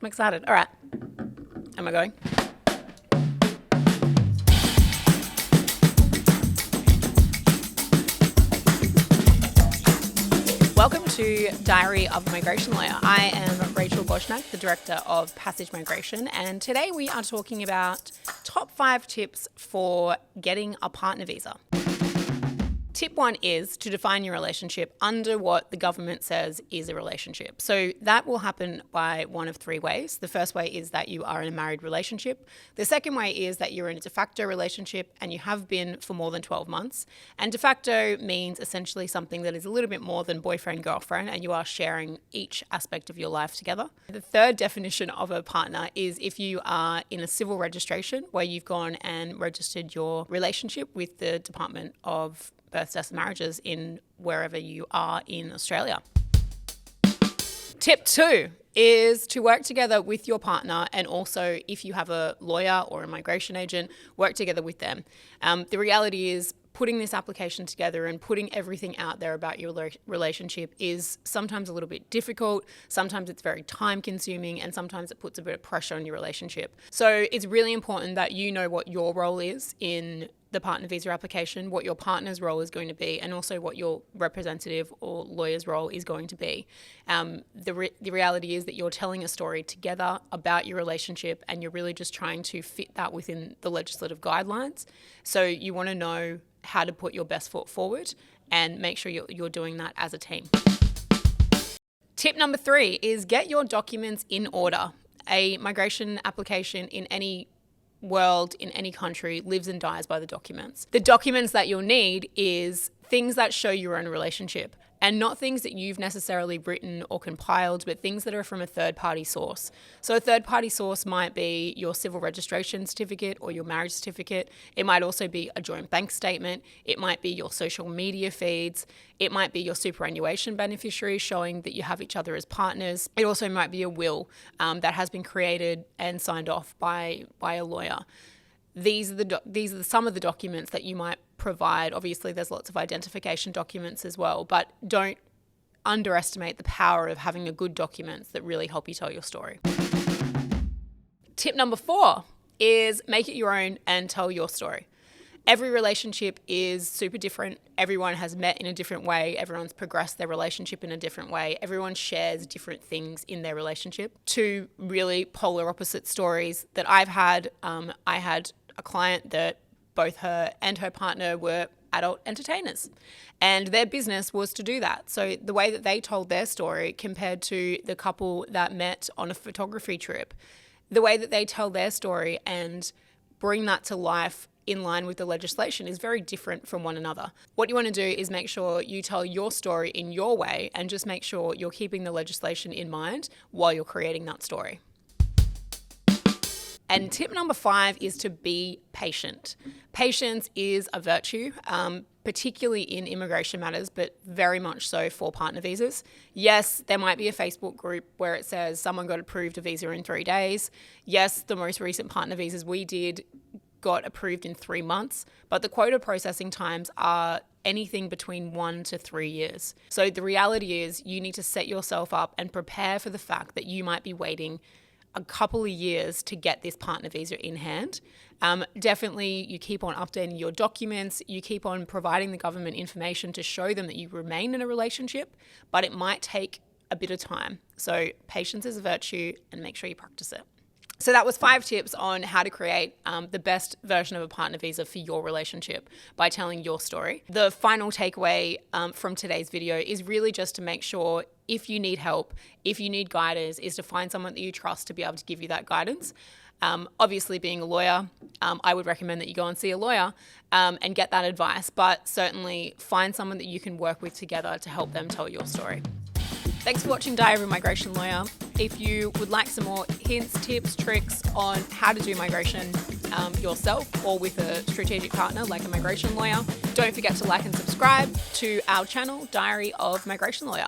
I'm excited. All right. Am I going? Welcome to Diary of a Migration Lawyer. I am Rachael, the Director of Passage Migration, and today we are talking about top 5 tips for getting a partner visa. Tip 1 is to define your relationship under what the government says is a relationship. So that will happen by one of 3 ways. The first way is that you are in a married relationship. The second way is that you're in a de facto relationship and you have been for more than 12 months. And de facto means essentially something that is a little bit more than boyfriend, girlfriend, and you are sharing each aspect of your life together. The third definition of a partner is if you are in a civil registration where you've gone and registered your relationship with the Department of Births, Deaths and Marriages in wherever you are in Australia. Tip 2 is to work together with your partner, and also if you have a lawyer or a migration agent, work together with them. The reality is putting this application together and putting everything out there about your relationship is sometimes a little bit difficult. Sometimes it's very time consuming, and sometimes it puts a bit of pressure on your relationship. So it's really important that you know what your role is in the partner visa application, what your partner's role is going to be, and also what your representative or lawyer's role is going to be. The reality is that you're telling a story together about your relationship, and you're really just trying to fit that within the legislative guidelines. So you want to know how to put your best foot forward and make sure you're doing that as a team. Tip number 3 is get your documents in order. A migration application in any world, in any country, lives and dies by the documents. The documents that you'll need is things that show you're in a relationship, and not things that you've necessarily written or compiled, but things that are from a third-party source. So a third-party source might be your civil registration certificate or your marriage certificate. It might also be a joint bank statement. It might be your social media feeds. It might be your superannuation beneficiary showing that you have each other as partners. It also might be a will that has been created and signed off by a lawyer. These are some of the documents that you might provide. Obviously, there's lots of identification documents as well, but don't underestimate the power of having a good documents that really help you tell your story. Tip number 4 is make it your own and tell your story. Every relationship is super different. Everyone has met in a different way. Everyone's progressed their relationship in a different way. Everyone shares different things in their relationship. 2 really polar opposite stories that I've had. I had a client that both her and her partner were adult entertainers, and their business was to do that. So the way that they told their story compared to the couple that met on a photography trip, the way that they tell their story and bring that to life in line with the legislation is very different from one another. What you want to do is make sure you tell your story in your way, and just make sure you're keeping the legislation in mind while you're creating that story. And tip number 5 is to be patient. Patience is a virtue, particularly in immigration matters, but very much so for partner visas. Yes, there might be a Facebook group where it says someone got approved a visa in 3 days. Yes, the most recent partner visas we did got approved in 3 months, but the quota processing times are anything between 1 to 3 years. So the reality is you need to set yourself up and prepare for the fact that you might be waiting a couple of years to get this partner visa in hand. Definitely you keep on updating your documents, you keep on providing the government information to show them that you remain in a relationship, but it might take a bit of time. So patience is a virtue, and make sure you practice it. So that was 5 tips on how to create the best version of a partner visa for your relationship by telling your story. The final takeaway from today's video is really just to make sure if you need help, if you need guidance, is to find someone that you trust to be able to give you that guidance. Obviously, being a lawyer, I would recommend that you go and see a lawyer and get that advice, but certainly find someone that you can work with together to help them tell your story. Thanks for watching Diary of a Migration Lawyer. If you would like some more hints, tips, tricks on how to do migration yourself or with a strategic partner like a migration lawyer, don't forget to like and subscribe to our channel, Diary of Migration Lawyer.